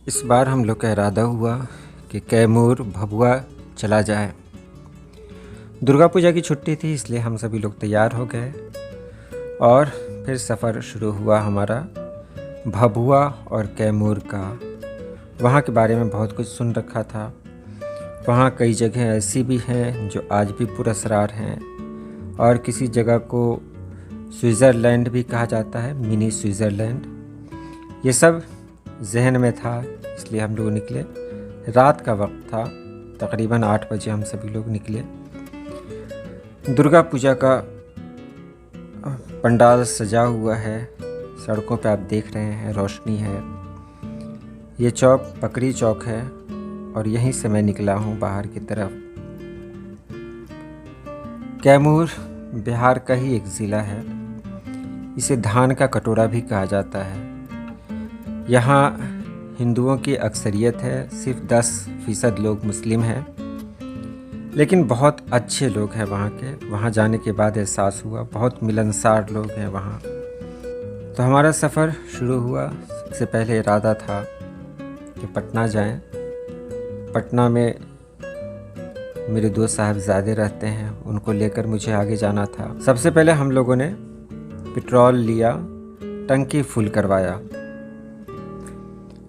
इस बार हम लोग का इरादा हुआ कि कैमूर भभुआ चला जाए। दुर्गा पूजा की छुट्टी थी, इसलिए हम सभी लोग तैयार हो गए और फिर सफ़र शुरू हुआ हमारा भभुआ और कैमूर का। वहाँ के बारे में बहुत कुछ सुन रखा था। वहाँ कई जगह ऐसी भी हैं जो आज भी पुरस्कार हैं और किसी जगह को स्विट्ज़रलैंड भी कहा जाता है, मिनी स्विट्ज़रलैंड। ये सब जहन में था, इसलिए हम लोग निकले। रात का वक्त था, तकरीबन 8 बजे हम सभी लोग निकले। दुर्गा पूजा का पंडाल सजा हुआ है, सड़कों पे आप देख रहे हैं रोशनी है। ये चौक पकड़ी चौक है और यहीं से मैं निकला हूँ बाहर की तरफ। कैमूर बिहार का ही एक ज़िला है। इसे धान का कटोरा भी कहा जाता है। यहाँ हिंदुओं की अक्सरियत है, सिर्फ 10% लोग मुस्लिम हैं, लेकिन बहुत अच्छे लोग हैं वहाँ के। वहाँ जाने के बाद एहसास हुआ बहुत मिलनसार लोग हैं वहाँ। तो हमारा सफ़र शुरू हुआ। सबसे पहले इरादा था कि पटना जाएं। पटना में मेरे 2 साहबजादे रहते हैं, उनको लेकर मुझे आगे जाना था। सबसे पहले हम लोगों ने पेट्रोल लिया, टंकी फुल करवाया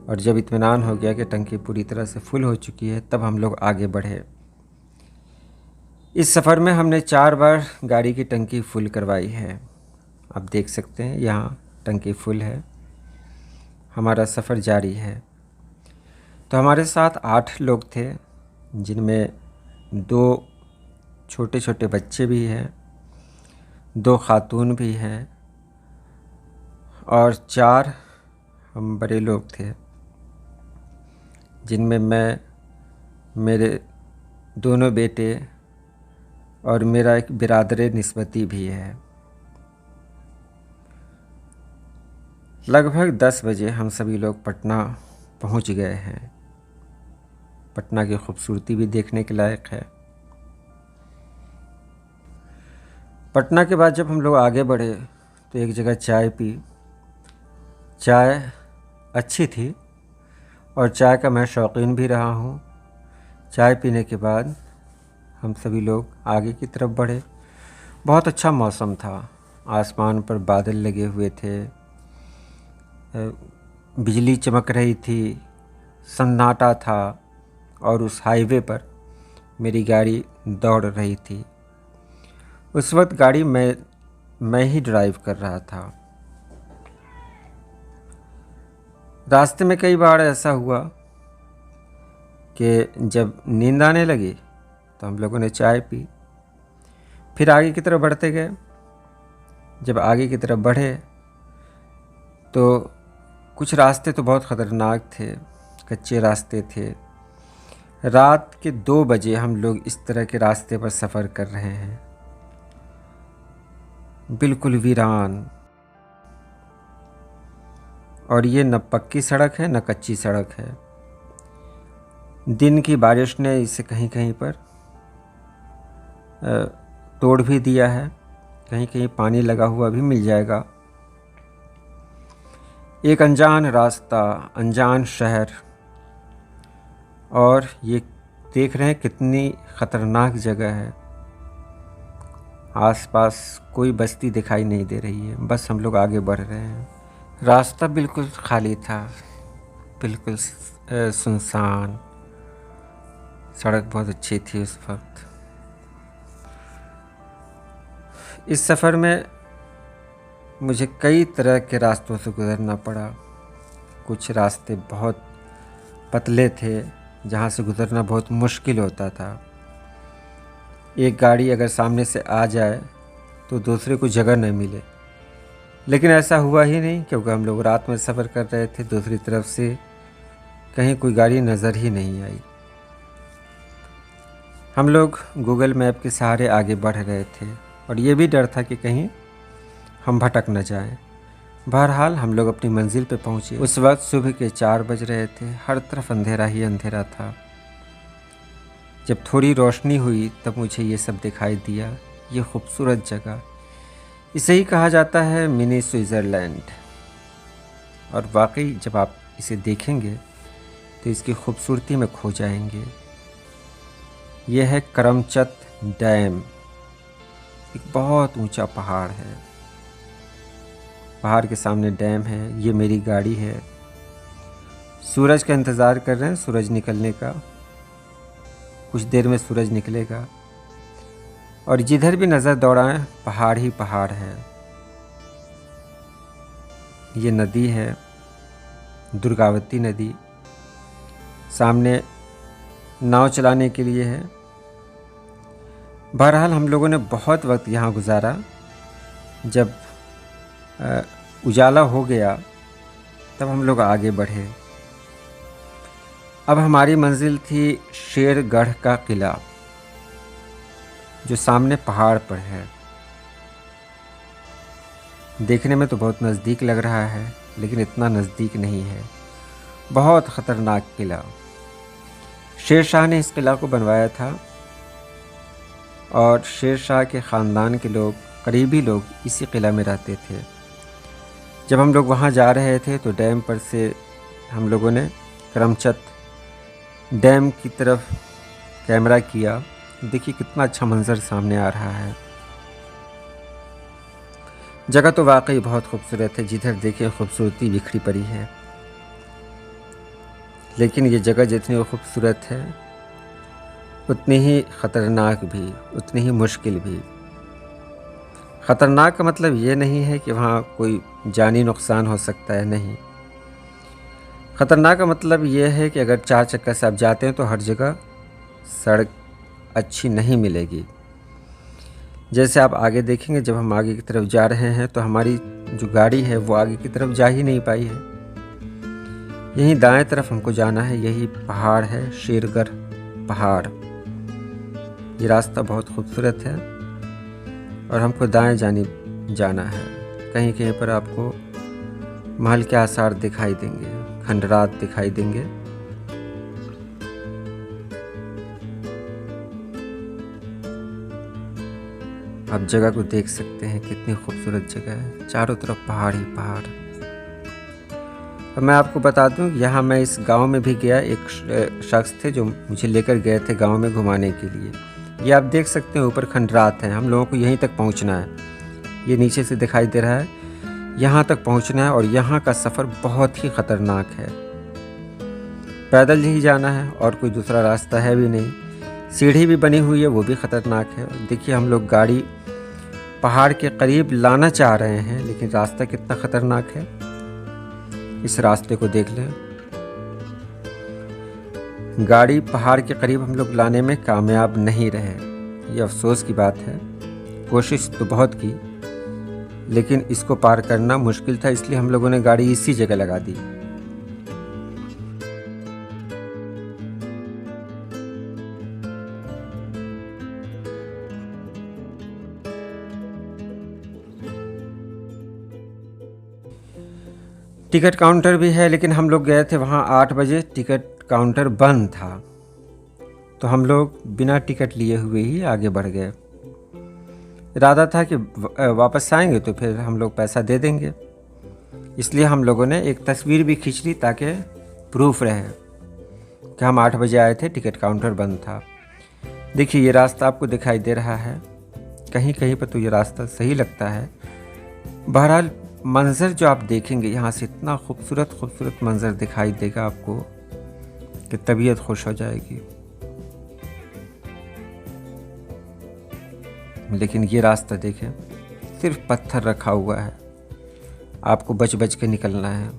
और जब इत्मीनान हो गया कि टंकी पूरी तरह से फुल हो चुकी है, तब हम लोग आगे बढ़े। इस सफ़र में हमने 4 बार गाड़ी की टंकी फुल करवाई है। आप देख सकते हैं यहाँ टंकी फुल है। हमारा सफ़र जारी है। तो हमारे साथ 8 लोग थे, जिनमें 2 छोटे छोटे बच्चे भी हैं, 2 खातून भी हैं और 4 हम बड़े लोग थे, जिनमें मैं, मेरे दोनों बेटे और मेरा एक बिरादरे निस्बती भी है। लगभग 10 बजे हम सभी लोग पटना पहुंच गए हैं। पटना की खूबसूरती भी देखने के लायक है। पटना के बाद जब हम लोग आगे बढ़े तो एक जगह चाय पी। चाय अच्छी थी और चाय का मैं शौकीन भी रहा हूँ। चाय पीने के बाद हम सभी लोग आगे की तरफ बढ़े। बहुत अच्छा मौसम था, आसमान पर बादल लगे हुए थे, बिजली चमक रही थी, सन्नाटा था और उस हाईवे पर मेरी गाड़ी दौड़ रही थी। उस वक्त गाड़ी मैं ही ड्राइव कर रहा था। रास्ते में कई बार ऐसा हुआ कि जब नींद आने लगी तो हम लोगों ने चाय पी, फिर आगे की तरफ बढ़ते गए। जब आगे की तरफ बढ़े तो कुछ रास्ते तो बहुत ख़तरनाक थे, कच्चे रास्ते थे। रात के 2 बजे हम लोग इस तरह के रास्ते पर सफ़र कर रहे हैं, बिल्कुल वीरान। और ये न पक्की सड़क है न कच्ची सड़क है। दिन की बारिश ने इसे कहीं कहीं पर तोड़ भी दिया है, कहीं कहीं पानी लगा हुआ भी मिल जाएगा। एक अनजान रास्ता, अनजान शहर, और ये देख रहे हैं कितनी ख़तरनाक जगह है। आसपास कोई बस्ती दिखाई नहीं दे रही है, बस हम लोग आगे बढ़ रहे हैं। रास्ता बिल्कुल खाली था, बिल्कुल सुनसान। सड़क बहुत अच्छी थी उस वक्त। इस सफ़र में मुझे कई तरह के रास्तों से गुज़रना पड़ा। कुछ रास्ते बहुत पतले थे, जहाँ से गुज़रना बहुत मुश्किल होता था। एक गाड़ी अगर सामने से आ जाए तो दूसरे को जगह न मिले, लेकिन ऐसा हुआ ही नहीं, क्योंकि हम लोग रात में सफ़र कर रहे थे। दूसरी तरफ से कहीं कोई गाड़ी नज़र ही नहीं आई। हम लोग गूगल मैप के सहारे आगे बढ़ रहे थे और ये भी डर था कि कहीं हम भटक न जाएं। बहरहाल हम लोग अपनी मंजिल पे पहुँचे। उस वक्त सुबह के 4 बज रहे थे, हर तरफ अंधेरा ही अंधेरा था। जब थोड़ी रोशनी हुई तब मुझे ये सब दिखाई दिया। ये खूबसूरत जगह, इसे ही कहा जाता है मिनी स्विट्ज़रलैंड। और वाकई जब आप इसे देखेंगे तो इसकी खूबसूरती में खो जाएंगे। यह है करमचत डैम। एक बहुत ऊंचा पहाड़ है, पहाड़ के सामने डैम है। ये मेरी गाड़ी है। सूरज का इंतज़ार कर रहे हैं, सूरज निकलने का। कुछ देर में सूरज निकलेगा और जिधर भी नज़र दौड़ाएं पहाड़ ही पहाड़ है। ये नदी है, दुर्गावती नदी। सामने नाव चलाने के लिए है। बहरहाल हम लोगों ने बहुत वक्त यहाँ गुजारा। जब उजाला हो गया तब हम लोग आगे बढ़े। अब हमारी मंजिल थी शेरगढ़ का किला, जो सामने पहाड़ पर है। देखने में तो बहुत नज़दीक लग रहा है, लेकिन इतना नज़दीक नहीं है। बहुत ख़तरनाक किला। शेर शाह ने इस किला को बनवाया था और शेर शाह के ख़ानदान के लोग, करीबी लोग इसी किला में रहते थे। जब हम लोग वहाँ जा रहे थे तो डैम पर से हम लोगों ने करमचत डैम की तरफ कैमरा किया। देखिए कितना अच्छा मंज़र सामने आ रहा है। जगह तो वाकई बहुत खूबसूरत है, जिधर देखिए खूबसूरती बिखरी पड़ी है। लेकिन ये जगह जितनी खूबसूरत है उतनी ही ख़तरनाक भी, उतनी ही मुश्किल भी। ख़तरनाक का मतलब ये नहीं है कि वहाँ कोई जानी नुकसान हो सकता है, नहीं। ख़तरनाक का मतलब ये है कि अगर 4 चक्कर से आप जाते हैं तो हर जगह सड़क अच्छी नहीं मिलेगी। जैसे आप आगे देखेंगे, जब हम आगे की तरफ जा रहे हैं तो हमारी जो गाड़ी है वो आगे की तरफ जा ही नहीं पाई है। यहीं दाएं तरफ हमको जाना है। यही पहाड़ है, शेरगढ़ पहाड़। ये रास्ता बहुत खूबसूरत है और हमको दाएं जानिब जाना है। कहीं कहीं पर आपको महल के आसार दिखाई देंगे, खंडरात दिखाई देंगे। आप जगह को देख सकते हैं, कितनी खूबसूरत जगह है। चारों तरफ पहाड़ ही पहाड़। और मैं आपको बता दूं, यहाँ मैं इस गांव में भी गया। एक शख्स थे जो मुझे लेकर गए थे गांव में घुमाने के लिए। ये आप देख सकते हैं, ऊपर खंडरात हैं। हम लोगों को यहीं तक पहुँचना है। ये नीचे से दिखाई दे रहा है, यहाँ तक पहुँचना है। और यहाँ का सफ़र बहुत ही ख़तरनाक है। पैदल ही जाना है और कोई दूसरा रास्ता है भी नहीं। सीढ़ी भी बनी हुई है, वो भी ख़तरनाक है। देखिए हम लोग गाड़ी पहाड़ के करीब लाना चाह रहे हैं, लेकिन रास्ता कितना ख़तरनाक है। इस रास्ते को देख लें। गाड़ी पहाड़ के करीब हम लोग लाने में कामयाब नहीं रहे। ये अफसोस की बात है। कोशिश तो बहुत की, लेकिन इसको पार करना मुश्किल था, इसलिए हम लोगों ने गाड़ी इसी जगह लगा दी। टिकट काउंटर भी है, लेकिन हम लोग गए थे वहाँ 8 बजे। टिकट काउंटर बंद था, तो हम लोग बिना टिकट लिए हुए ही आगे बढ़ गए। इरादा था कि वापस आएंगे तो फिर हम लोग पैसा दे देंगे। इसलिए हम लोगों ने एक तस्वीर भी खींच ली ताकि प्रूफ रहे कि हम 8 बजे आए थे, टिकट काउंटर बंद था। देखिए ये रास्ता आपको दिखाई दे रहा है। कहीं कहीं पर तो ये रास्ता सही लगता है। बहरहाल मंज़र जो आप देखेंगे यहाँ से, इतना खूबसूरत खूबसूरत मंज़र दिखाई देगा आपको कि तबीयत खुश हो जाएगी। लेकिन ये रास्ता देखें, सिर्फ पत्थर रखा हुआ है। आपको बच बच के निकलना है।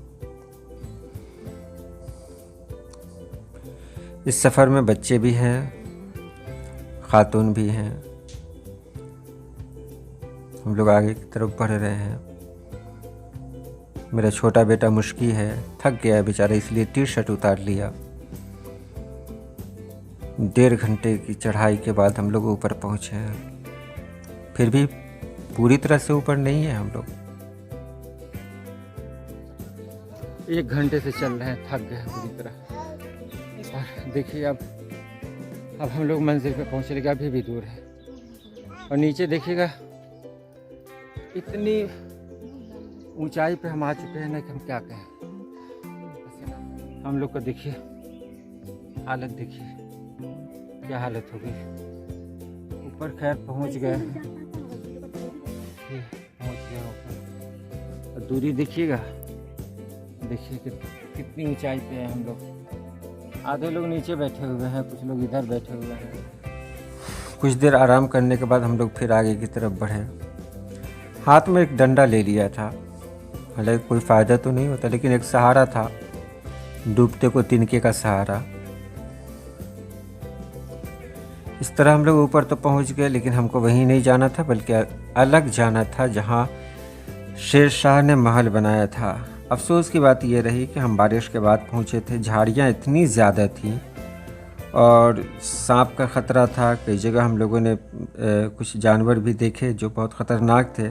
इस सफ़र में बच्चे भी हैं, खातून भी हैं। हम लोग आगे की तरफ बढ़ रहे हैं। मेरा छोटा बेटा मुश्की है, थक गया है बेचारा, इसलिए टी-शर्ट उतार लिया। 1.5 घंटे की चढ़ाई के बाद हम लोग ऊपर पहुँचे हैं। फिर भी पूरी तरह से ऊपर नहीं है हम लोग। 1 घंटे से चल रहे हैं, थक गए पूरी तरह। और देखिए अब हम लोग मंजिल पे पहुँच लेंगे। अभी भी दूर है। और नीचे देखिएगा, इतनी ऊंचाई पे हम आ चुके हैं ना कि हम क्या कहें। हम लोग को देखिए हालत देखिए क्या हालत हो गई। ऊपर खैर पहुंच गए, पहुंच गए ऊपर। और दूरी देखिएगा, देखिए कि कितनी ऊंचाई पे है हम लोग। आधे लोग नीचे बैठे हुए हैं, कुछ लोग इधर बैठे हुए हैं। कुछ देर आराम करने के बाद हम लोग फिर आगे की तरफ बढ़े। हाथ में एक डंडा ले लिया था, हालांकि कोई फ़ायदा तो नहीं होता, लेकिन एक सहारा था, डूबते को तिनके का सहारा। इस तरह हम लोग ऊपर तो पहुंच गए, लेकिन हमको वहीं नहीं जाना था, बल्कि अलग जाना था जहां शेर शाह ने महल बनाया था। अफसोस की बात यह रही कि हम बारिश के बाद पहुंचे थे, झाड़ियाँ इतनी ज़्यादा थीं और सांप का ख़तरा था। कई जगह हम लोगों ने कुछ जानवर भी देखे जो बहुत ख़तरनाक थे।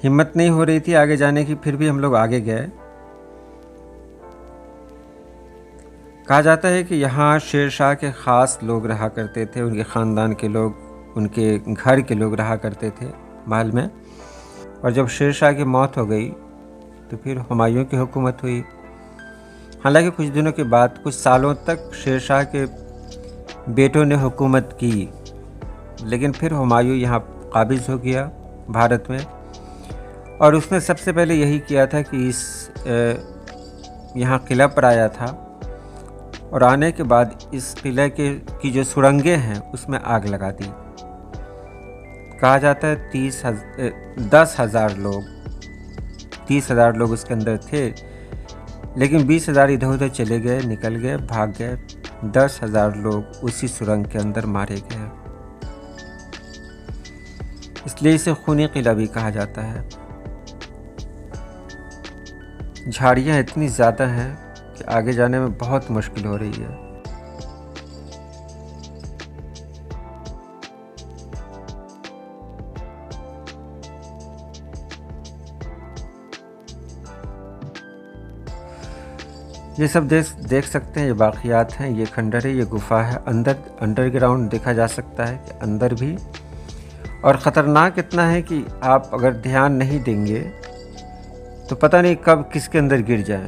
हिम्मत नहीं हो रही थी आगे जाने की, फिर भी हम लोग आगे गए। कहा जाता है कि यहाँ शेर शाह के ख़ास लोग रहा करते थे, उनके ख़ानदान के लोग, उनके घर के लोग रहा करते थे महल में। और जब शेर शाह की मौत हो गई तो फिर हुमायूं की हुकूमत हुई। हालांकि कुछ दिनों के बाद, कुछ सालों तक शेर शाह के बेटों ने हुकूमत की, लेकिन फिर हुमायूं यहाँ काबिज़ हो गया भारत में। और उसने सबसे पहले यही किया था कि यहाँ किला पर आया था और आने के बाद इस किले की जो सुरंगें हैं उसमें आग लगा दी। कहा जाता है 30,000 लोग उसके अंदर थे, लेकिन 20,000 इधर उधर चले गए, निकल गए, भाग गए। 10,000 लोग उसी सुरंग के अंदर मारे गए। इसलिए इसे खूनी किला भी कहा जाता है। झाड़ियाँ इतनी ज़्यादा हैं कि आगे जाने में बहुत मुश्किल हो रही है। ये सब देख सकते हैं, ये बाक़ियात हैं, ये खंडर है, ये गुफ़ा है। अंडरग्राउंड देखा जा सकता है कि अंदर भी। और ख़तरनाक इतना है कि आप अगर ध्यान नहीं देंगे तो पता नहीं कब किसके अंदर गिर जाए,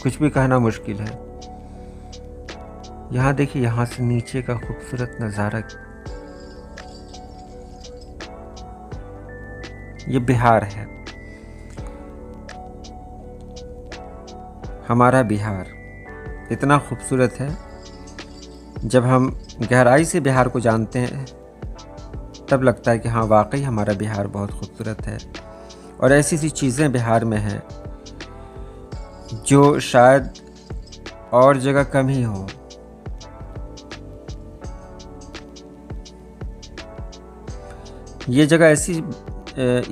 कुछ भी कहना मुश्किल है। यहाँ देखिए, यहाँ से नीचे का खूबसूरत नज़ारा। ये बिहार है, हमारा बिहार इतना खूबसूरत है। जब हम गहराई से बिहार को जानते हैं तब लगता है कि हाँ, वाकई हमारा बिहार बहुत खूबसूरत है। और ऐसी सी चीज़ें बिहार में हैं जो शायद और जगह कम ही हो।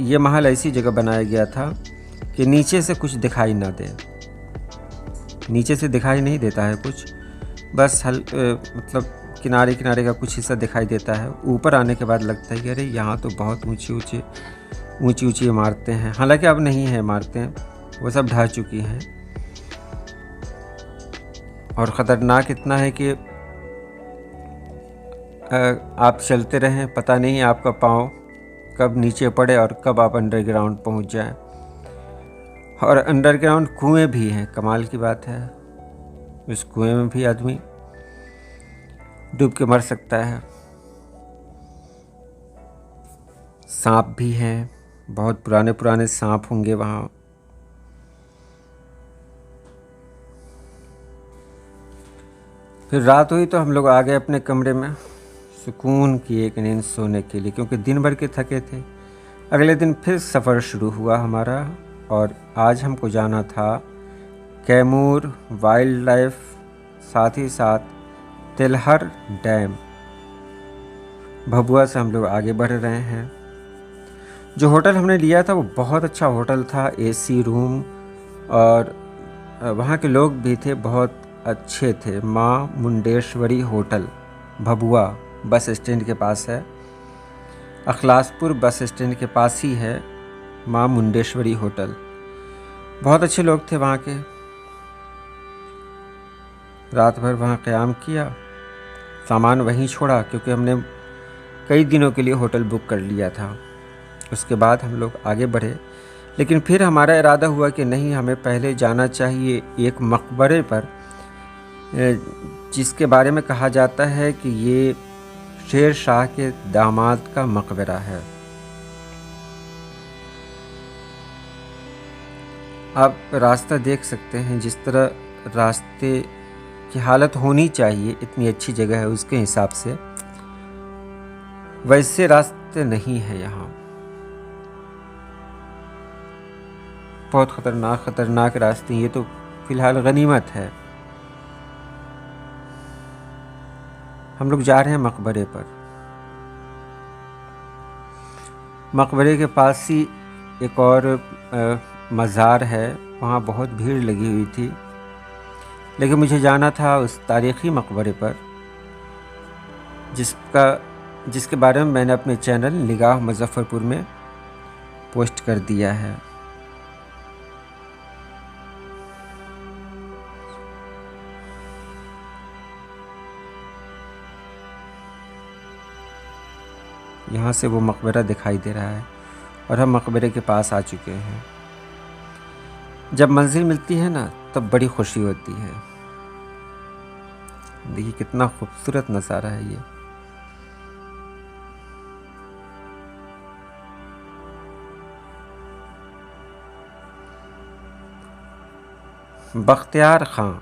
ये महल ऐसी जगह बनाया गया था कि नीचे से कुछ दिखाई ना दे। नीचे से दिखाई नहीं देता है कुछ, बस मतलब किनारे किनारे का कुछ हिस्सा दिखाई देता है। ऊपर आने के बाद लगता है कि अरे यहाँ तो बहुत ऊंची इमारतें हैं। हालांकि अब नहीं है इमारतें, वो सब ढह चुकी हैं। और ख़तरनाक इतना है कि आप चलते रहें, पता नहीं आपका पाँव कब नीचे पड़े और कब आप अंडरग्राउंड पहुंच जाएं। और अंडरग्राउंड कुएं भी हैं, कमाल की बात है। इस कुएं में भी आदमी डूब के मर सकता है। सांप भी हैं, बहुत पुराने सांप होंगे वहाँ। फिर रात हुई तो हम लोग आ गए अपने कमरे में, सुकून की एक नींद सोने के लिए, क्योंकि दिन भर के थके थे। अगले दिन फिर सफ़र शुरू हुआ हमारा, और आज हमको जाना था कैमूर वाइल्ड लाइफ, साथ ही साथ तिलहर डैम। भभुआ से हम लोग आगे बढ़ रहे हैं। जो होटल हमने लिया था वो बहुत अच्छा होटल था, एसी रूम, और वहाँ के लोग भी थे, बहुत अच्छे थे। माँ Mundeshwari hotel, Bhabua bus stand के पास है। अखलासपुर बस स्टैंड के पास ही है माँ मुंडेश्वरी होटल। बहुत अच्छे लोग थे वहाँ के। रात भर वहाँ क़याम किया, सामान वहीं छोड़ा, क्योंकि हमने कई दिनों के लिए होटल बुक कर लिया था। उसके बाद हम लोग आगे बढ़े, लेकिन फिर हमारा इरादा हुआ कि नहीं, हमें पहले जाना चाहिए एक मकबरे पर, जिसके बारे में कहा जाता है कि ये शेर शाह के दामाद का मकबरा है। आप रास्ता देख सकते हैं, जिस तरह रास्ते की हालत होनी चाहिए, इतनी अच्छी जगह है उसके हिसाब से, वैसे रास्ते नहीं है यहाँ। बहुत खतरनाक रास्ते। ये तो फिलहाल गनीमत है। हम लोग जा रहे हैं मकबरे पर। मकबरे के पास ही एक और मज़ार है, वहाँ बहुत भीड़ लगी हुई थी, लेकिन मुझे जाना था उस तारीख़ी मकबरे पर जिसके बारे में मैंने अपने चैनल निगाह मुज़फ़्फ़रपुर में पोस्ट कर दिया है। यहाँ से वो मकबरा दिखाई दे रहा है और हम मकबरे के पास आ चुके हैं। जब मंजिल मिलती है ना, तब बड़ी खुशी होती है। देखिए कितना खूबसूरत नज़ारा है ये। बख्तियार ख़ां,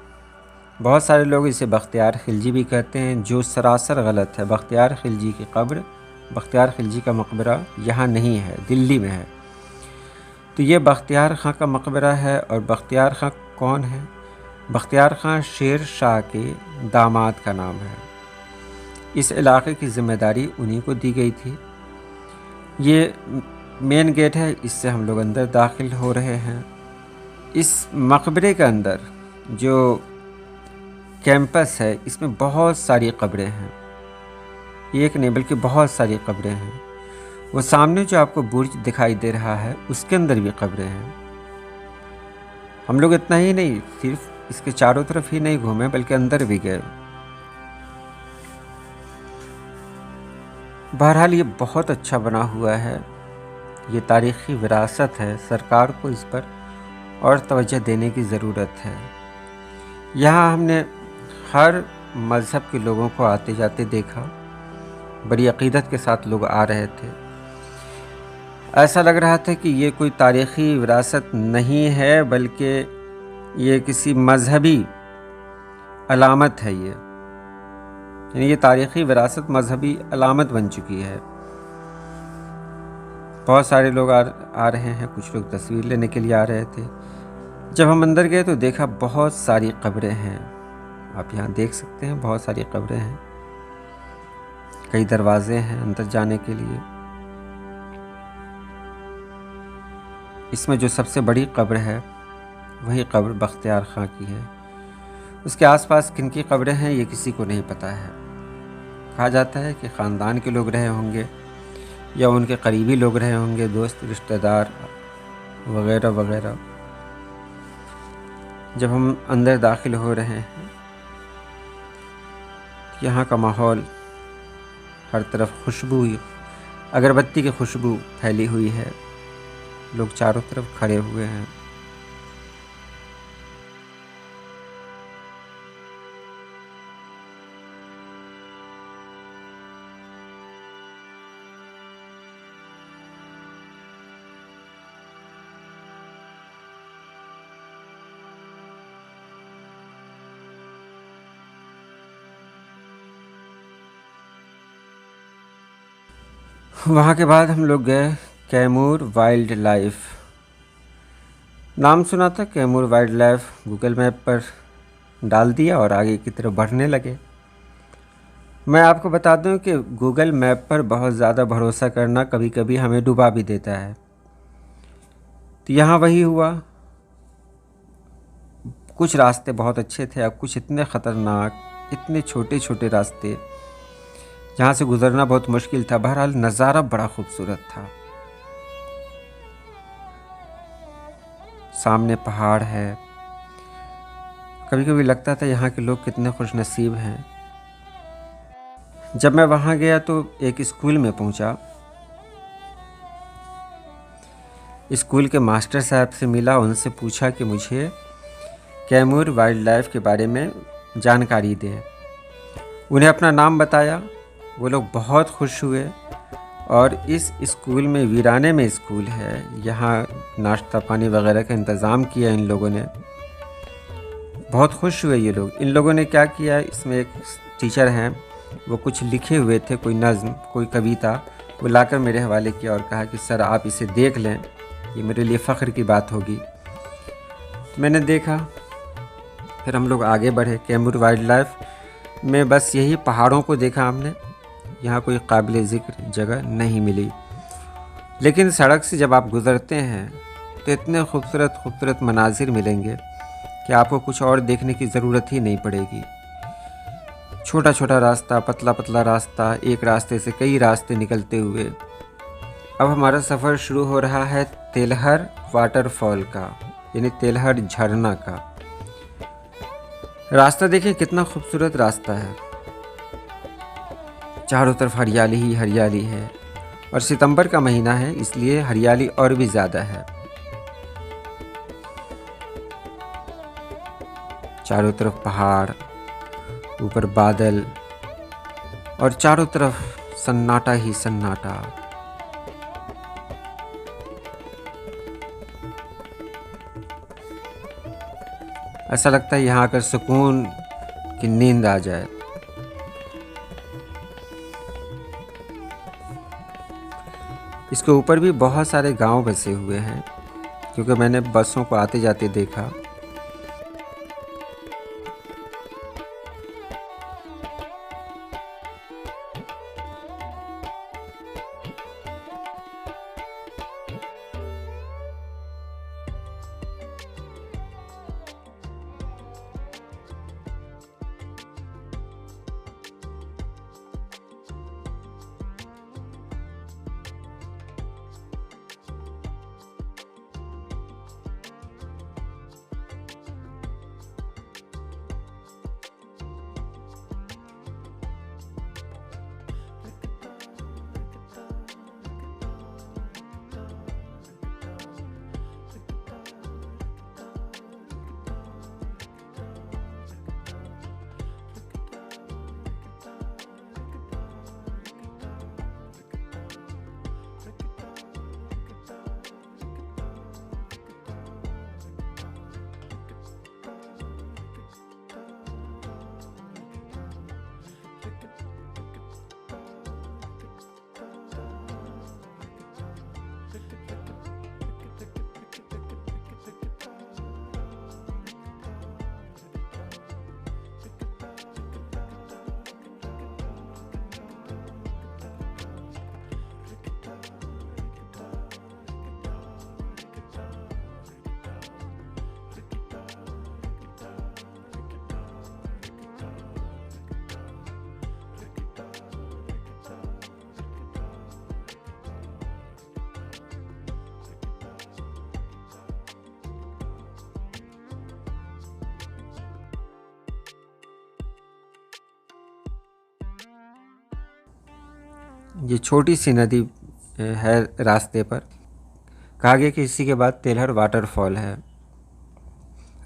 बहुत सारे लोग इसे बख्तियार खिलजी भी कहते हैं, जो सरासर गलत है। बख्तियार खिलजी की कब्र, बख्तियार खिलजी का मकबरा यहाँ नहीं है, दिल्ली में है। तो ये बख्तियार ख़ां का मकबरा है। और बख्तियार ख़ां कौन है? बख्तियार ख़ां शेर शाह के दामाद का नाम है। इस इलाके की ज़िम्मेदारी उन्हीं को दी गई थी। ये मेन गेट है, इससे हम लोग अंदर दाखिल हो रहे हैं। इस मकबरे के अंदर जो कैंपस है, इसमें बहुत सारी कब्रें हैं। एक नहीं बल्कि बहुत सारी कब्रें हैं। वो सामने जो आपको बुर्ज दिखाई दे रहा है, उसके अंदर भी कब्रें हैं। हम लोग इतना ही नहीं, सिर्फ इसके चारों तरफ ही नहीं घूमे, बल्कि अंदर भी गए। बहरहाल ये बहुत अच्छा बना हुआ है। ये तारीख़ी विरासत है। सरकार को इस पर और तवज्जो देने की ज़रूरत है। यहाँ हमने हर मज़हब के लोगों को आते जाते देखा। बड़ी अक़ीदत के साथ लोग आ रहे थे। ऐसा लग रहा था कि ये कोई तारीख़ी विरासत नहीं है, बल्कि ये किसी मज़हबी अलामत है। यानी ये तारीख़ी विरासत मज़हबी अलामत बन चुकी है। बहुत सारे लोग आ रहे हैं, कुछ लोग तस्वीर लेने के लिए आ रहे थे। जब हम अंदर गए तो देखा बहुत सारी कब्रें हैं। आप यहाँ देख सकते हैं, बहुत सारी कब्रें हैं। कई दरवाजे हैं अंदर जाने के लिए। इसमें जो सबसे बड़ी कब्र है, वही कब्र बख्तियार ख़ां की है। उसके आसपास किन की कब्रें हैं, ये किसी को नहीं पता है। कहा जाता है कि ख़ानदान के लोग रहे होंगे या उनके करीबी लोग रहे होंगे, दोस्त रिश्तेदार वग़ैरह वग़ैरह। जब हम अंदर दाखिल हो रहे हैं, यहाँ का माहौल, हर तरफ खुशबू, अगरबत्ती की खुशबू फैली हुई है। लोग चारों तरफ खड़े हुए हैं। वहाँ के बाद हम लोग गए कैमूर वाइल्ड लाइफ। नाम सुना था Kaimur wild life, Google map पर डाल दिया और आगे की तरफ बढ़ने लगे। मैं आपको बता दूं कि गूगल मैप पर बहुत ज़्यादा भरोसा करना कभी कभी हमें डुबा भी देता है। तो यहाँ वही हुआ। कुछ रास्ते बहुत अच्छे थे, अब कुछ इतने ख़तरनाक, इतने छोटे छोटे रास्ते जहाँ से गुज़रना बहुत मुश्किल था। बहरहाल नज़ारा बड़ा खूबसूरत था। सामने पहाड़ है। कभी कभी लगता था यहाँ के लोग कितने खुशनसीब हैं। जब मैं वहाँ गया तो एक स्कूल में पहुँचा। स्कूल के मास्टर साहब से मिला, उनसे पूछा कि मुझे कैमूर वाइल्ड लाइफ के बारे में जानकारी दें। उन्हें अपना नाम बताया, वो लोग बहुत खुश हुए। और इस स्कूल में, वीराने में स्कूल है, यहाँ नाश्ता पानी वगैरह का इंतज़ाम किया इन लोगों ने। बहुत खुश हुए ये लोग। इन लोगों ने क्या किया, इसमें एक टीचर हैं, वो कुछ लिखे हुए थे, कोई नज़्म, कोई कविता, वो लाकर मेरे हवाले किया और कहा कि सर आप इसे देख लें, ये मेरे लिए फ़ख्र की बात होगी। तो मैंने देखा, फिर हम लोग आगे बढ़े। कैमूर वाइल्ड लाइफ में बस यही पहाड़ों को देखा हमने, यहाँ कोई काबिल ज़िक्र जगह नहीं मिली। लेकिन सड़क से जब आप गुज़रते हैं तो इतने खूबसूरत खूबसूरत मनाजिर मिलेंगे कि आपको कुछ और देखने की ज़रूरत ही नहीं पड़ेगी। छोटा छोटा रास्ता, पतला पतला रास्ता, एक रास्ते से कई रास्ते निकलते हुए। अब हमारा सफ़र शुरू हो रहा है तेलहर वाटरफॉल का, यानी तेलहर झरना का। रास्ता देखें कितना खूबसूरत रास्ता है, चारों तरफ हरियाली ही हरियाली है। और सितंबर का महीना है, इसलिए हरियाली और भी ज़्यादा है। चारों तरफ पहाड़, ऊपर बादल और चारों तरफ सन्नाटा ही सन्नाटा। ऐसा लगता है यहाँ आकर सुकून की नींद आ जाए। इसके ऊपर भी बहुत सारे गांव बसे हुए हैं, क्योंकि मैंने बसों को आते जाते देखा। ये छोटी सी नदी है रास्ते पर। कहा गया कि इसी के बाद तेलहर वाटरफॉल है।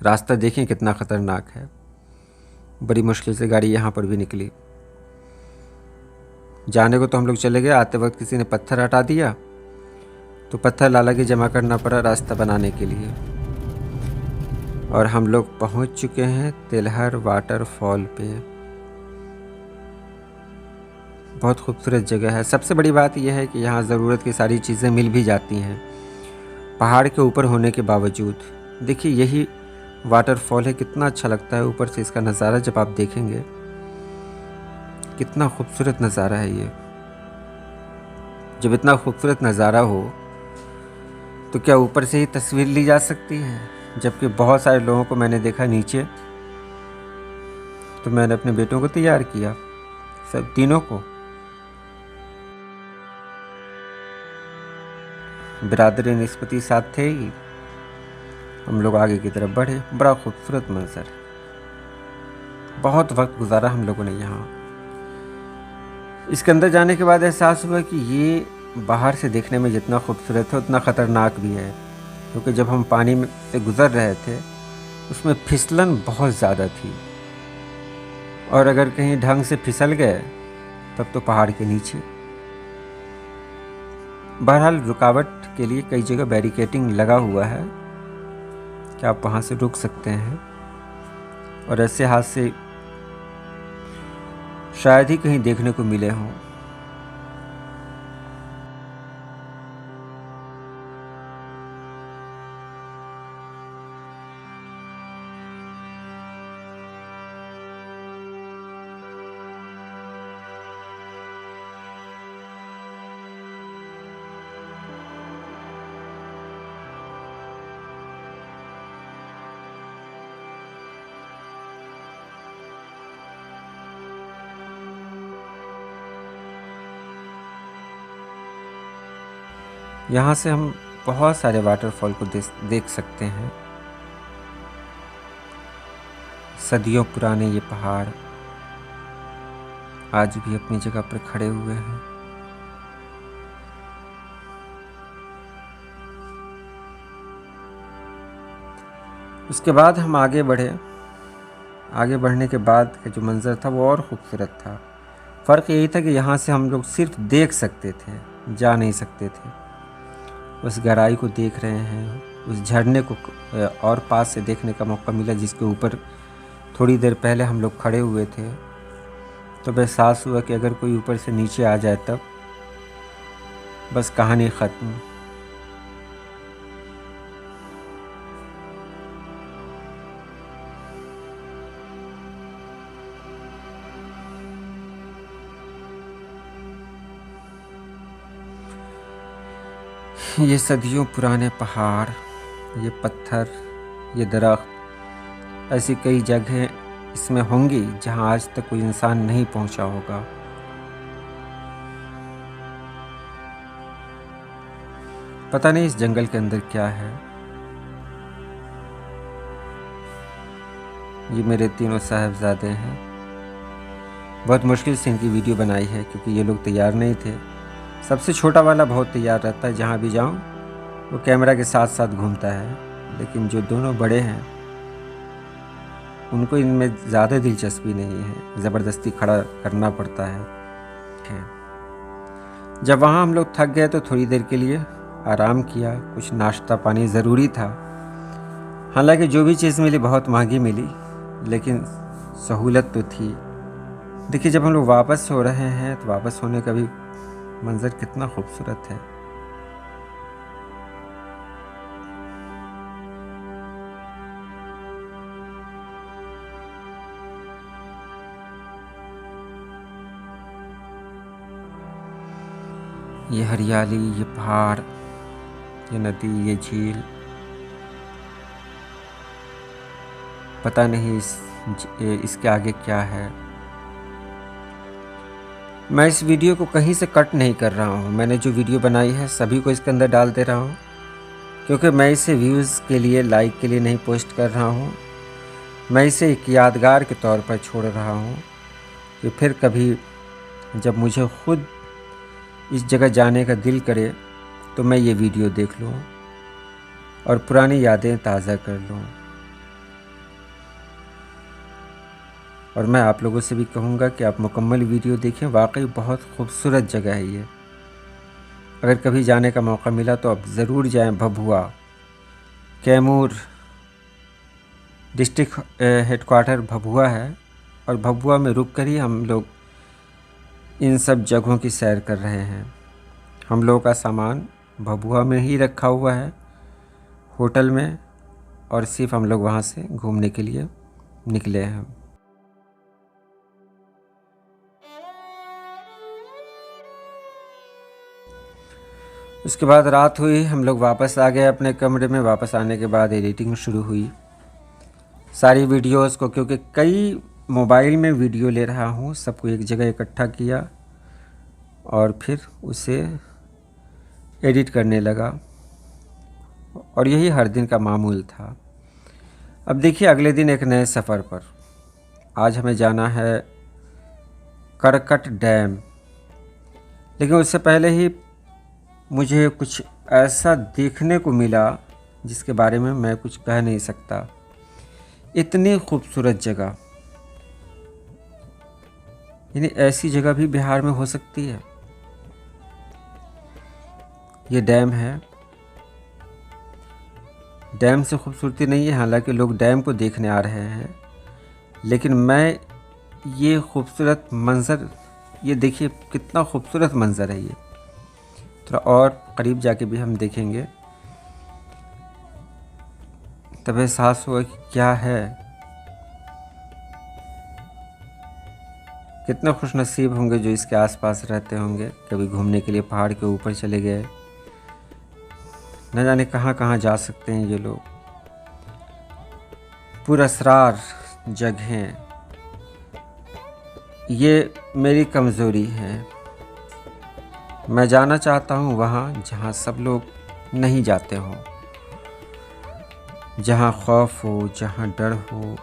रास्ता देखें कितना ख़तरनाक है। बड़ी मुश्किल से गाड़ी यहाँ पर भी निकली। जाने को तो हम लोग चले गए, आते वक्त किसी ने पत्थर हटा दिया, तो पत्थर लाला के जमा करना पड़ा रास्ता बनाने के लिए। और हम लोग पहुँच चुके हैं तेलहर वाटरफॉल पे। बहुत खूबसूरत जगह है। सबसे बड़ी बात यह है कि यहाँ ज़रूरत की सारी चीज़ें मिल भी जाती हैं, पहाड़ के ऊपर होने के बावजूद। देखिए यही वाटरफॉल है, कितना अच्छा लगता है ऊपर से इसका नज़ारा जब आप देखेंगे। कितना खूबसूरत नज़ारा है ये। जब इतना खूबसूरत नज़ारा हो तो क्या ऊपर से ही तस्वीर ली जा सकती है? जबकि बहुत सारे लोगों को मैंने देखा नीचे, तो मैंने अपने बेटों को तैयार किया, सब तीनों को। बिरादरी निस्बती साथ थे ही। हम लोग आगे की तरफ बढ़े। बड़ा खूबसूरत मंजर, बहुत वक्त गुजारा हम लोगों ने यहाँ। इसके अंदर जाने के बाद एहसास हुआ कि ये बाहर से देखने में जितना खूबसूरत है उतना ख़तरनाक भी है, क्योंकि जब हम पानी में से गुज़र रहे थे उसमें फिसलन बहुत ज़्यादा थी। और अगर कहीं ढंग से फिसल गए तब तो पहाड़ के नीचे। बहरहाल रुकावट के लिए कई जगह बैरिकेटिंग लगा हुआ है कि आप वहाँ से रुक सकते हैं, और ऐसे हादसे शायद ही कहीं देखने को मिले हों। यहाँ से हम बहुत सारे वाटरफॉल को देख सकते हैं। सदियों पुराने ये पहाड़ आज भी अपनी जगह पर खड़े हुए हैं। उसके बाद हम आगे बढ़े। आगे बढ़ने के बाद का जो मंज़र था वो और खूबसूरत था। फ़र्क यही था कि यहाँ से हम लोग सिर्फ देख सकते थे, जा नहीं सकते थे। उस गहराई को देख रहे हैं, उस झरने को और पास से देखने का मौका मिला जिसके ऊपर थोड़ी देर पहले हम लोग खड़े हुए थे। तो एहसास हुआ कि अगर कोई ऊपर से नीचे आ जाए तब बस कहानी ख़त्म। ये सदियों पुराने पहाड़, ये पत्थर, ये दरख्त, ऐसी कई जगहें इसमें होंगी जहां आज तक कोई इंसान नहीं पहुंचा होगा। पता नहीं इस जंगल के अंदर क्या है। ये मेरे तीनों साहबजादे हैं। बहुत मुश्किल से इनकी वीडियो बनाई है क्योंकि ये लोग तैयार नहीं थे। सबसे छोटा वाला बहुत तैयार रहता है, जहाँ भी जाऊँ वो कैमरा के साथ साथ घूमता है। लेकिन जो दोनों बड़े हैं उनको इनमें ज़्यादा दिलचस्पी नहीं है, ज़बरदस्ती खड़ा करना पड़ता है। जब वहाँ हम लोग थक गए तो थोड़ी देर के लिए आराम किया। कुछ नाश्ता पानी ज़रूरी था। हालांकि जो भी चीज़ मिली बहुत महंगी मिली, लेकिन सहूलत तो थी। देखिए, जब हम लोग वापस हो रहे हैं तो वापस होने का भी मंजर कितना खूबसूरत है। ये हरियाली, ये पहाड़, ये नदी, ये झील, पता नहीं इसके आगे क्या है। मैं इस वीडियो को कहीं से कट नहीं कर रहा हूँ। मैंने जो वीडियो बनाई है सभी को इसके अंदर डाल दे रहा हूँ, क्योंकि मैं इसे व्यूज़ के लिए, लाइक के लिए नहीं पोस्ट कर रहा हूँ। मैं इसे एक यादगार के तौर पर छोड़ रहा हूँ कि फिर कभी जब मुझे खुद इस जगह जाने का दिल करे तो मैं ये वीडियो देख लूँ और पुरानी यादें ताज़ा कर लूँ। और मैं आप लोगों से भी कहूँगा कि आप मुकम्मल वीडियो देखें। वाकई बहुत खूबसूरत जगह है ये। अगर कभी जाने का मौका मिला तो आप ज़रूर जाएं। भभुआ, कैमूर डिस्ट्रिक्ट हेडक्वार्टर भभुआ है, और भभुआ में रुक कर ही हम लोग इन सब जगहों की सैर कर रहे हैं। हम लोगों का सामान भभुआ में ही रखा हुआ है होटल में, और सिर्फ हम लोग वहाँ से घूमने के लिए निकले हैं। उसके बाद रात हुई, हम लोग वापस आ गए अपने कमरे में। वापस आने के बाद एडिटिंग शुरू हुई सारी वीडियोस को, क्योंकि कई मोबाइल में वीडियो ले रहा हूँ। सबको एक जगह इकट्ठा किया और फिर उसे एडिट करने लगा, और यही हर दिन का मामूल था। अब देखिए, अगले दिन एक नए सफ़र पर। आज हमें जाना है करकट डैम, लेकिन उससे पहले ही मुझे कुछ ऐसा देखने को मिला जिसके बारे में मैं कुछ कह नहीं सकता। इतनी खूबसूरत जगह, यानी ऐसी जगह भी बिहार में हो सकती है। ये डैम है। डैम से खूबसूरती नहीं है, हालांकि लोग डैम को देखने आ रहे हैं, लेकिन मैं ये खूबसूरत मंज़र, ये देखिए कितना खूबसूरत मंज़र है ये। थोड़ा और करीब जाके भी हम देखेंगे तब एहसास हुआ कि क्या है। कितने खुशनसीब होंगे जो इसके आसपास रहते होंगे, कभी घूमने के लिए पहाड़ के ऊपर चले गए। न जाने कहाँ कहाँ जा सकते हैं ये लोग। पुरस्रार जगहें, ये मेरी कमज़ोरी है। मैं जाना चाहता हूँ वहाँ जहाँ सब लोग नहीं जाते हों, जहाँ खौफ हो, जहाँ डर हो।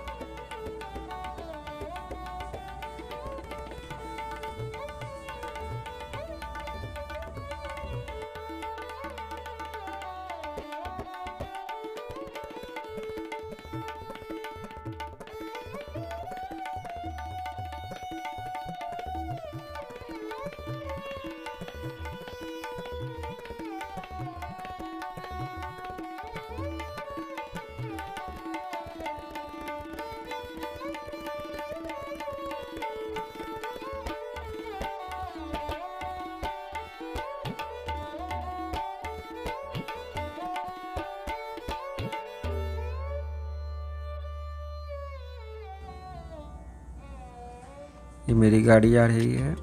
ये मेरी गाड़ी आ रही है।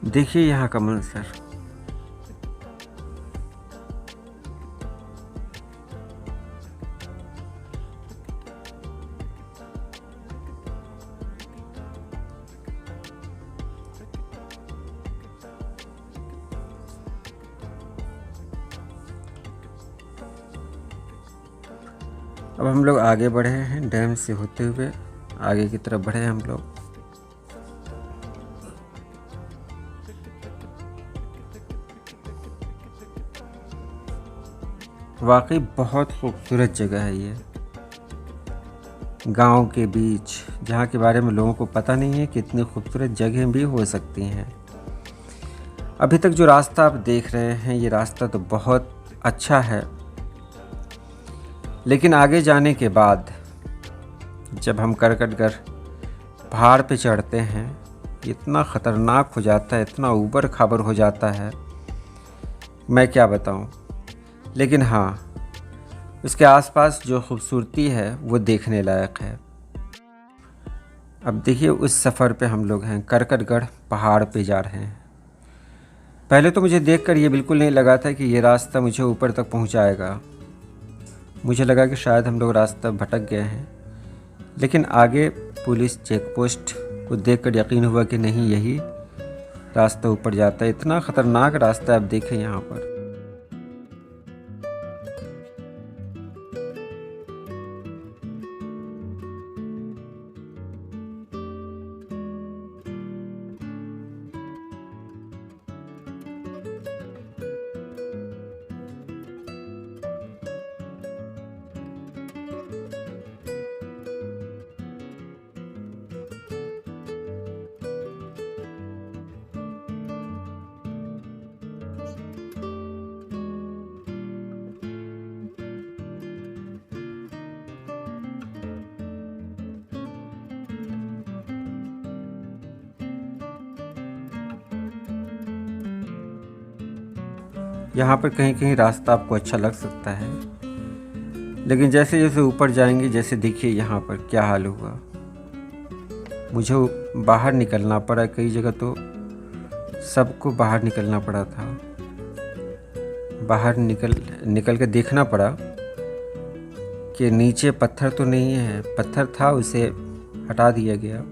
देखिए यहाँ का मंजर। अब हम लोग आगे बढ़े हैं, डैम से होते हुए आगे की तरफ बढ़े हम लोग। वाकई बहुत खूबसूरत जगह है ये, गांव के बीच, जहाँ के बारे में लोगों को पता नहीं है कि इतनी खूबसूरत जगह भी हो सकती हैं। अभी तक जो रास्ता आप देख रहे हैं, ये रास्ता तो बहुत अच्छा है, लेकिन आगे जाने के बाद जब हम करकटगढ़ पहाड़ पे चढ़ते हैं, इतना ख़तरनाक हो जाता है, इतना ऊबड़ खाबड़ हो जाता है, मैं क्या बताऊं। लेकिन हाँ, उसके आसपास जो खूबसूरती है वो देखने लायक है। अब देखिए उस सफ़र पे हम लोग हैं, करकटगढ़ पहाड़ पे जा रहे हैं। पहले तो मुझे देखकर ये बिल्कुल नहीं लगा था कि ये रास्ता मुझे ऊपर तक पहुंचाएगा। मुझे लगा कि शायद हम लोग रास्ता भटक गए हैं, लेकिन आगे पुलिस चेक पोस्ट को देखकर यकीन हुआ कि नहीं, यही रास्ता ऊपर जाता है। इतना ख़तरनाक रास्ता आप देखें यहाँ पर। यहाँ पर कहीं कहीं रास्ता आपको अच्छा लग सकता है, लेकिन जैसे जैसे ऊपर जाएंगे, जैसे देखिए यहाँ पर क्या हाल हुआ। मुझे बाहर निकलना पड़ा, कई जगह तो सबको बाहर निकलना पड़ा था। बाहर निकल के देखना पड़ा कि नीचे पत्थर तो नहीं है। पत्थर था, उसे हटा दिया गया।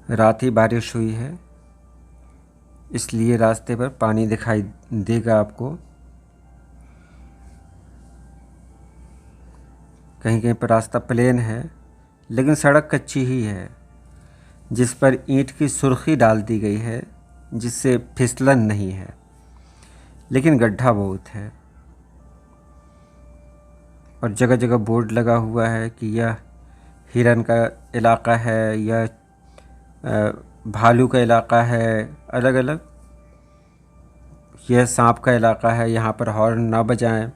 रात ही बारिश हुई है, इसलिए रास्ते पर पानी दिखाई देगा आपको। कहीं कहीं पर रास्ता प्लेन है, लेकिन सड़क कच्ची ही है, जिस पर ईंट की सुर्खी डाल दी गई है, जिससे फिसलन नहीं है, लेकिन गड्ढा बहुत है। और जगह जगह बोर्ड लगा हुआ है कि यह हिरन का इलाका है, यह भालू का इलाका है, अलग अलग। यह सांप का इलाका है, यहाँ पर हॉर्न ना बजाएं।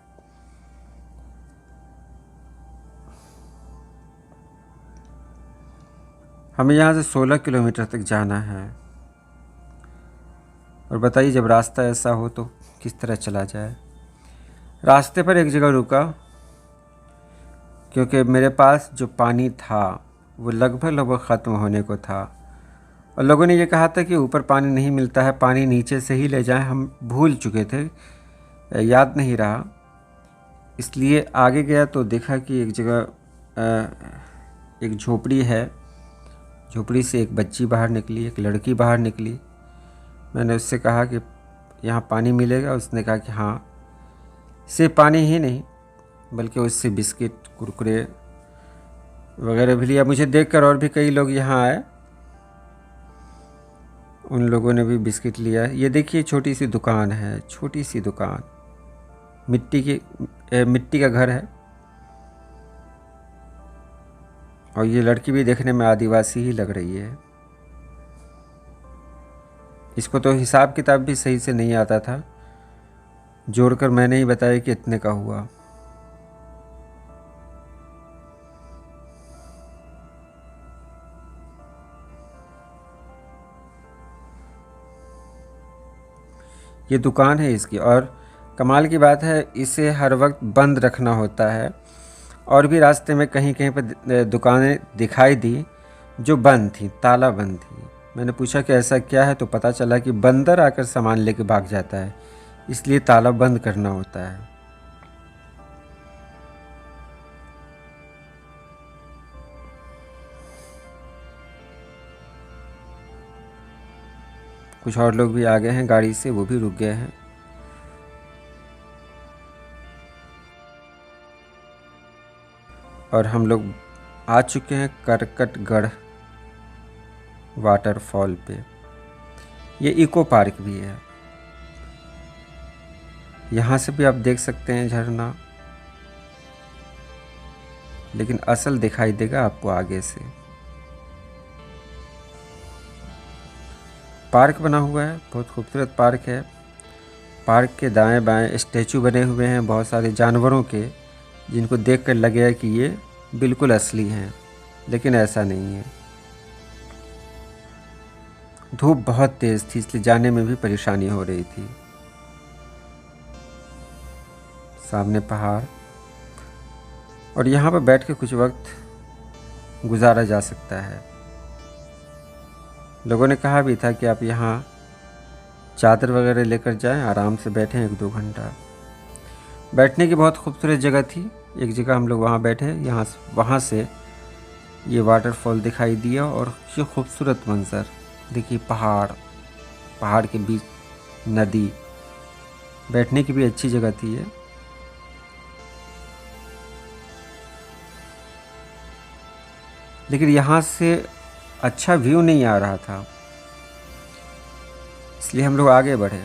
हमें यहाँ से 16 किलोमीटर तक जाना है। और बताइए, जब रास्ता ऐसा हो तो किस तरह चला जाए। रास्ते पर एक जगह रुका, क्योंकि मेरे पास जो पानी था वो लगभग ख़त्म होने को था, और लोगों ने ये कहा था कि ऊपर पानी नहीं मिलता है, पानी नीचे से ही ले जाएं। हम भूल चुके थे, याद नहीं रहा, इसलिए आगे गया तो देखा कि एक जगह एक झोपड़ी है। झोपड़ी से एक बच्ची बाहर निकली, एक लड़की बाहर निकली। मैंने उससे कहा कि यहाँ पानी मिलेगा। उसने कहा कि हाँ। सिर्फ पानी ही नहीं, बल्कि उससे बिस्किट, कुरकुरे वगैरह भी लिया। मुझे देखकर और भी कई लोग यहाँ आए, उन लोगों ने भी बिस्किट लिया। ये देखिए, छोटी सी दुकान है, छोटी सी दुकान, मिट्टी का घर है। और ये लड़की भी देखने में आदिवासी ही लग रही है। इसको तो हिसाब किताब भी सही से नहीं आता था, जोड़कर मैंने ही बताया कि इतने का हुआ। ये दुकान है इसकी, और कमाल की बात है, इसे हर वक्त बंद रखना होता है। और भी रास्ते में कहीं कहीं पर दुकानें दिखाई दी जो बंद थी, ताला बंद थी। मैंने पूछा कि ऐसा क्या है, तो पता चला कि बंदर आकर सामान लेके भाग जाता है, इसलिए ताला बंद करना होता है। कुछ और लोग भी आ गए हैं गाड़ी से, वो भी रुक गए हैं। और हम लोग आ चुके हैं करकटगढ़ वाटरफॉल पे। ये इको पार्क भी है, यहाँ से भी आप देख सकते हैं झरना, लेकिन असल दिखाई देगा आपको आगे से। पार्क बना हुआ है, बहुत खूबसूरत पार्क है। पार्क के दाएं बाएं स्टैचू बने हुए हैं बहुत सारे जानवरों के, जिनको देखकर लगेगा कि ये बिल्कुल असली हैं, लेकिन ऐसा नहीं है। धूप बहुत तेज़ थी, इसलिए जाने में भी परेशानी हो रही थी। सामने पहाड़, और यहाँ पर बैठ के कुछ वक्त गुजारा जा सकता है। लोगों ने कहा भी था कि आप यहाँ चादर वगैरह लेकर जाएं, आराम से बैठें 1-2 घंटा। बैठने की बहुत खूबसूरत जगह थी। एक जगह हम लोग वहाँ बैठे, वहाँ से ये वाटरफॉल दिखाई दिया, और ये खूबसूरत मंजर देखिए, पहाड़ के बीच नदी। बैठने की भी अच्छी जगह थी ये। लेकिन यहाँ से अच्छा व्यू नहीं आ रहा था, इसलिए हम लोग आगे बढ़े।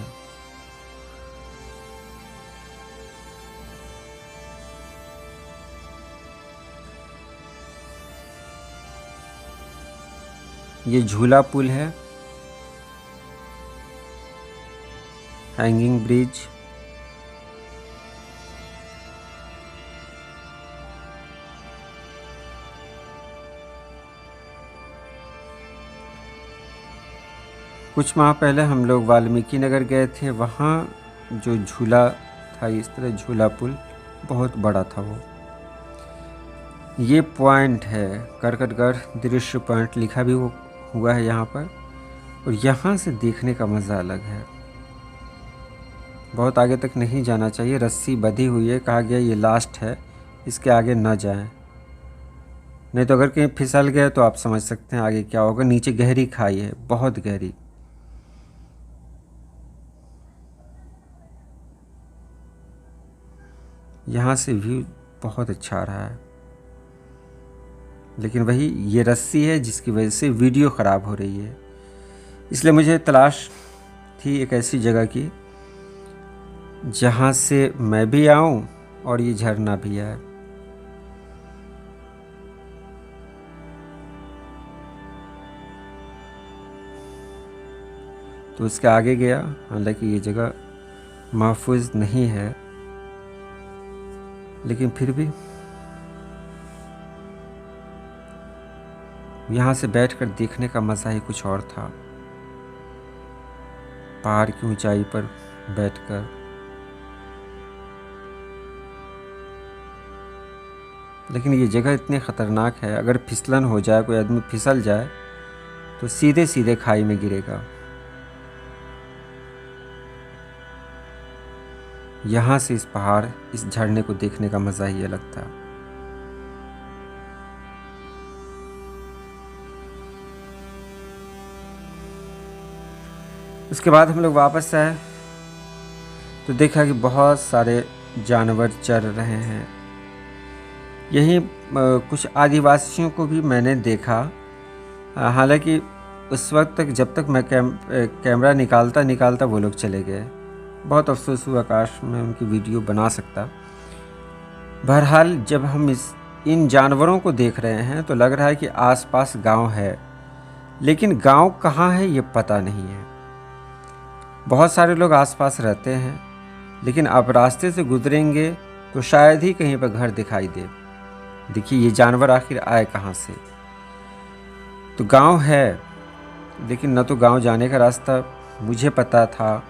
ये झूला पुल है, हैंगिंग ब्रिज। कुछ माह पहले हम लोग वाल्मीकि नगर गए थे, वहाँ जो झूला था, इस तरह झूला पुल बहुत बड़ा था वो। ये पॉइंट है करकटगढ़ दृश्य पॉइंट, लिखा भी हुआ है यहाँ पर, और यहाँ से देखने का मज़ा अलग है। बहुत आगे तक नहीं जाना चाहिए, रस्सी बंधी हुई है, कहा गया ये लास्ट है, इसके आगे ना जाएं, नहीं तो अगर कहीं फिसल गए तो आप समझ सकते हैं आगे क्या होगा। नीचे गहरी खाई है, बहुत गहरी। यहाँ से व्यू बहुत अच्छा आ रहा है, लेकिन वही ये रस्सी है जिसकी वजह से वीडियो ख़राब हो रही है। इसलिए मुझे तलाश थी एक ऐसी जगह की जहाँ से मैं भी आऊँ और ये झरना भी आए। तो उसके आगे गया, हालांकि ये जगह महफूज नहीं है, लेकिन फिर भी यहाँ से बैठकर देखने का मज़ा ही कुछ और था। पहाड़ की ऊंचाई पर बैठकर लेकिन ये जगह इतनी ख़तरनाक है, अगर फिसलन हो जाए, कोई आदमी फिसल जाए तो सीधे सीधे खाई में गिरेगा। यहाँ से इस पहाड़, इस झरने को देखने का मज़ा ही अलग था। उसके बाद हम लोग वापस आए तो देखा कि बहुत सारे जानवर चर रहे हैं। यहीं कुछ आदिवासियों को भी मैंने देखा। हालांकि उस वक्त तक, जब तक मैं कैमरा निकालता वो लोग चले गए। बहुत अफसोस हुआ, काश मैं उनकी वीडियो बना सकता। बहरहाल जब हम इन जानवरों को देख रहे हैं तो लग रहा है कि आसपास गांव है, लेकिन गांव कहाँ है ये पता नहीं है। बहुत सारे लोग आसपास रहते हैं, लेकिन अब रास्ते से गुजरेंगे तो शायद ही कहीं पर घर दिखाई दे। देखिए ये जानवर आखिर आए कहाँ से। तो गांव है, लेकिन न तो गांव जाने का रास्ता मुझे पता था,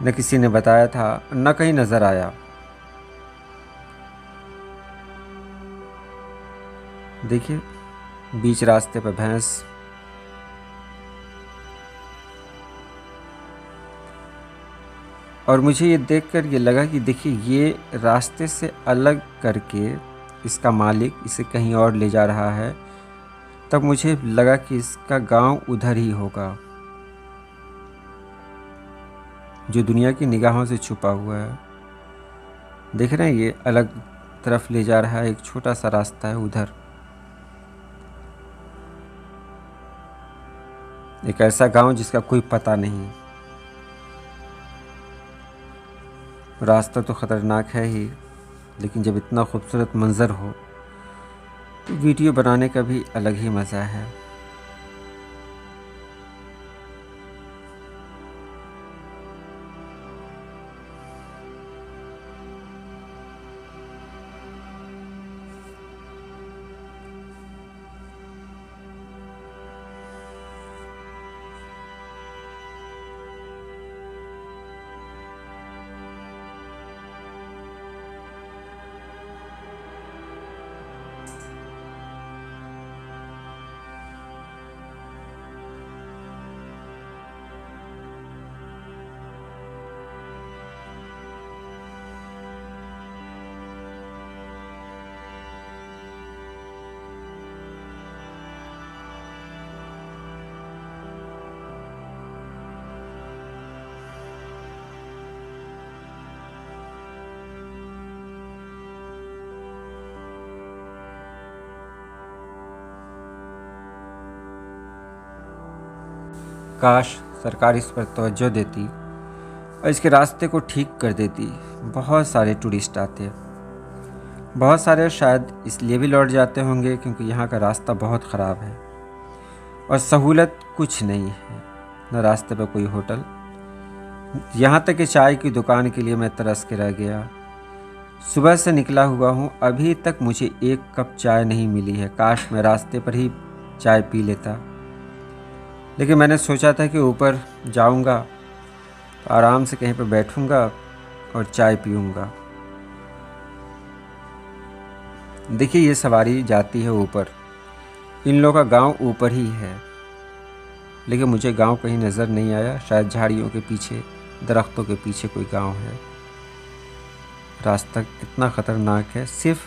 न किसी ने बताया था, न कहीं नज़र आया। देखिए बीच रास्ते पर भैंस। और मुझे ये देखकर ये लगा कि देखिए ये रास्ते से अलग करके इसका मालिक इसे कहीं और ले जा रहा है। तब मुझे लगा कि इसका गांव उधर ही होगा, जो दुनिया की निगाहों से छुपा हुआ है। देख रहे हैं ये अलग तरफ ले जा रहा है, एक छोटा सा रास्ता है उधर। एक ऐसा गांव जिसका कोई पता नहीं। रास्ता तो ख़तरनाक है ही, लेकिन जब इतना खूबसूरत मंज़र हो तो वीडियो बनाने का भी अलग ही मज़ा है। काश सरकार इस पर तवज्जो देती और इसके रास्ते को ठीक कर देती। बहुत सारे टूरिस्ट आते, बहुत सारे शायद इसलिए भी लौट जाते होंगे क्योंकि यहाँ का रास्ता बहुत ख़राब है और सहूलत कुछ नहीं है। न रास्ते पर कोई होटल, यहाँ तक कि चाय की दुकान के लिए मैं तरस के रह गया। सुबह से निकला हुआ हूँ, अभी तक मुझे एक कप चाय नहीं मिली है। काश मैं रास्ते पर ही चाय पी लेता, लेकिन मैंने सोचा था कि ऊपर जाऊँगा तो आराम से कहीं पर बैठूँगा और चाय पीऊँगा। देखिए ये सवारी जाती है ऊपर, इन लोगों का गांव ऊपर ही है, लेकिन मुझे गांव कहीं नज़र नहीं आया। शायद झाड़ियों के पीछे, दरख्तों के पीछे कोई गांव है। रास्ता कितना ख़तरनाक है। सिर्फ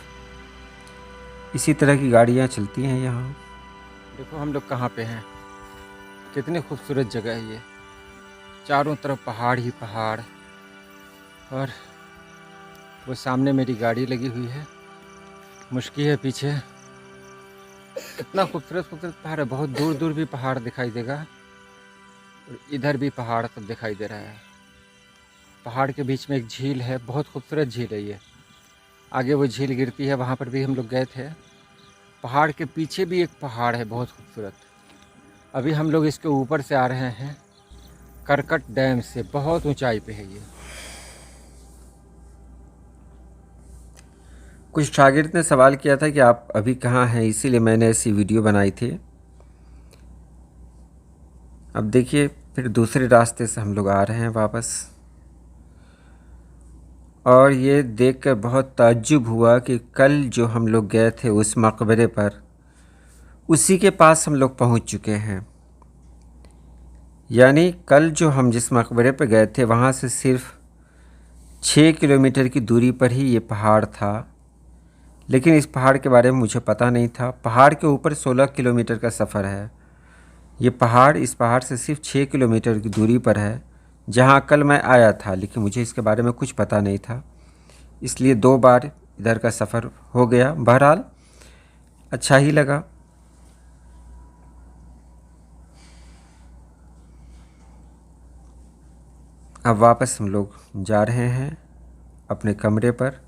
इसी तरह की गाड़ियाँ चलती हैं यहाँ। देखो हम लोग कहाँ पे हैं, कितनी खूबसूरत जगह है ये। चारों तरफ पहाड़ ही पहाड़, और वो सामने मेरी गाड़ी लगी हुई है, मुश्किल है पीछे। इतना खूबसूरत खूबसूरत पहाड़ है, बहुत दूर दूर भी पहाड़ दिखाई देगा, और इधर भी पहाड़ सब दिखाई दे रहा है। पहाड़ के बीच में एक झील है, बहुत खूबसूरत झील है ये। आगे वो झील गिरती है, वहाँ पर भी हम लोग गए थे। पहाड़ के पीछे भी एक पहाड़ है बहुत खूबसूरत। अभी हम लोग इसके ऊपर से आ रहे हैं, करकट डैम से, बहुत ऊंचाई पे है ये। कुछ शागिर्द ने सवाल किया था कि आप अभी कहाँ हैं, इसीलिए मैंने ऐसी वीडियो बनाई थी। अब देखिए फिर दूसरे रास्ते से हम लोग आ रहे हैं वापस, और ये देखकर बहुत ताज्जुब हुआ कि कल जो हम लोग गए थे उस मकबरे पर, उसी के पास हम लोग पहुंच चुके हैं। यानी कल जो हम जिस मकबरे पर गए थे वहाँ से सिर्फ 6 किलोमीटर की दूरी पर ही ये पहाड़ था, लेकिन इस पहाड़ के बारे में मुझे पता नहीं था। पहाड़ के ऊपर 16 किलोमीटर का सफ़र है। ये पहाड़, इस पहाड़ से सिर्फ 6 किलोमीटर की दूरी पर है, जहाँ कल मैं आया था, लेकिन मुझे इसके बारे में कुछ पता नहीं था, इसलिए 2 बार इधर का सफ़र हो गया। बहरहाल अच्छा ही लगा। अब वापस हम लोग जा रहे हैं अपने कमरे पर।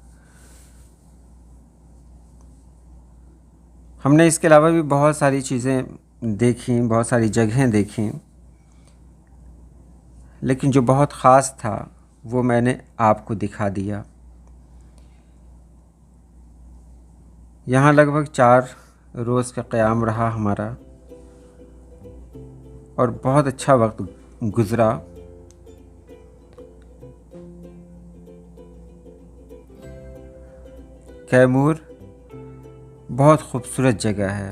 हमने इसके अलावा भी बहुत सारी चीज़ें देखी, बहुत सारी जगहें देखी, लेकिन जो बहुत ख़ास था वो मैंने आपको दिखा दिया। यहाँ लगभग 4 रोज़ का क़याम रहा हमारा, और बहुत अच्छा वक्त गुज़रा। कैमूर बहुत खूबसूरत जगह है,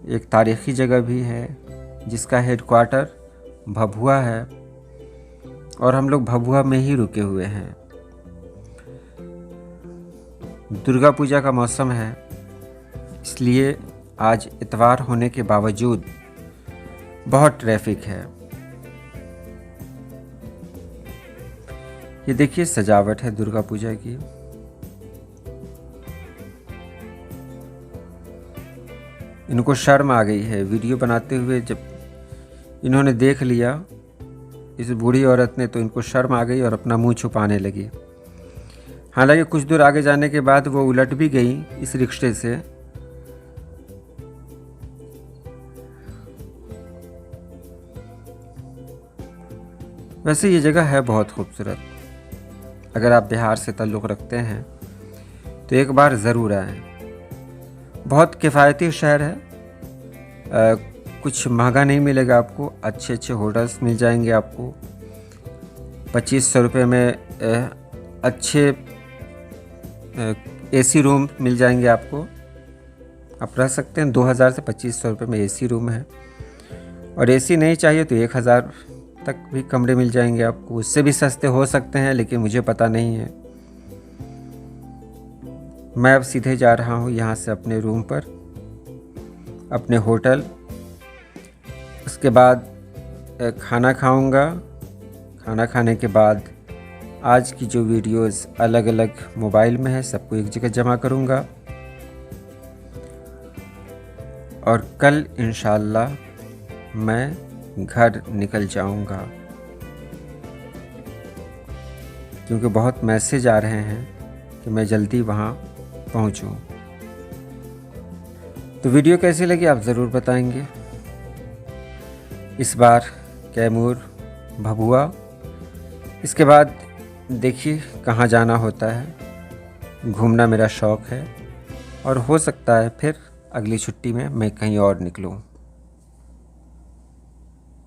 एक तारीख़ी जगह भी है जिसका हेडक्वार्टर भभुआ है, और हम लोग भभुआ में ही रुके हुए हैं। दुर्गा पूजा का मौसम है, इसलिए आज इतवार होने के बावजूद बहुत ट्रैफिक है। ये देखिए सजावट है दुर्गा पूजा की। इनको शर्म आ गई है वीडियो बनाते हुए। जब इन्होंने देख लिया इस बूढ़ी औरत ने, तो इनको शर्म आ गई और अपना मुंह छुपाने लगी। हालांकि कुछ दूर आगे जाने के बाद वो उलट भी गई इस रिक्शे से। वैसे ये जगह है बहुत खूबसूरत। अगर आप बिहार से ताल्लुक़ रखते हैं तो एक बार ज़रूर आएँ। बहुत किफ़ायती शहर है, कुछ महंगा नहीं मिलेगा आपको, अच्छे अच्छे होटल्स मिल जाएंगे आपको। 2500 रुपये में अच्छे एसी रूम मिल जाएंगे आपको, आप रह सकते हैं। 2000 से 2500 रुपये में एसी रूम है, और एसी नहीं चाहिए तो 1000 तक भी कमरे मिल जाएंगे आपको। उससे भी सस्ते हो सकते हैं, लेकिन मुझे पता नहीं है। मैं अब सीधे जा रहा हूँ यहाँ से अपने रूम पर, अपने होटल। उसके बाद खाना खाऊंगा। खाना खाने के बाद आज की जो वीडियोस अलग अलग मोबाइल में है सबको एक जगह जमा करूंगा, और कल इंशाअल्लाह मैं घर निकल जाऊंगा, क्योंकि बहुत मैसेज आ रहे हैं कि मैं जल्दी वहाँ पहुँचूँ। तो वीडियो कैसी लगी आप ज़रूर बताएंगे। इस बार कैमूर भभुआ, इसके बाद देखिए कहाँ जाना होता है। घूमना मेरा शौक़ है, और हो सकता है फिर अगली छुट्टी में मैं कहीं और निकलूँ।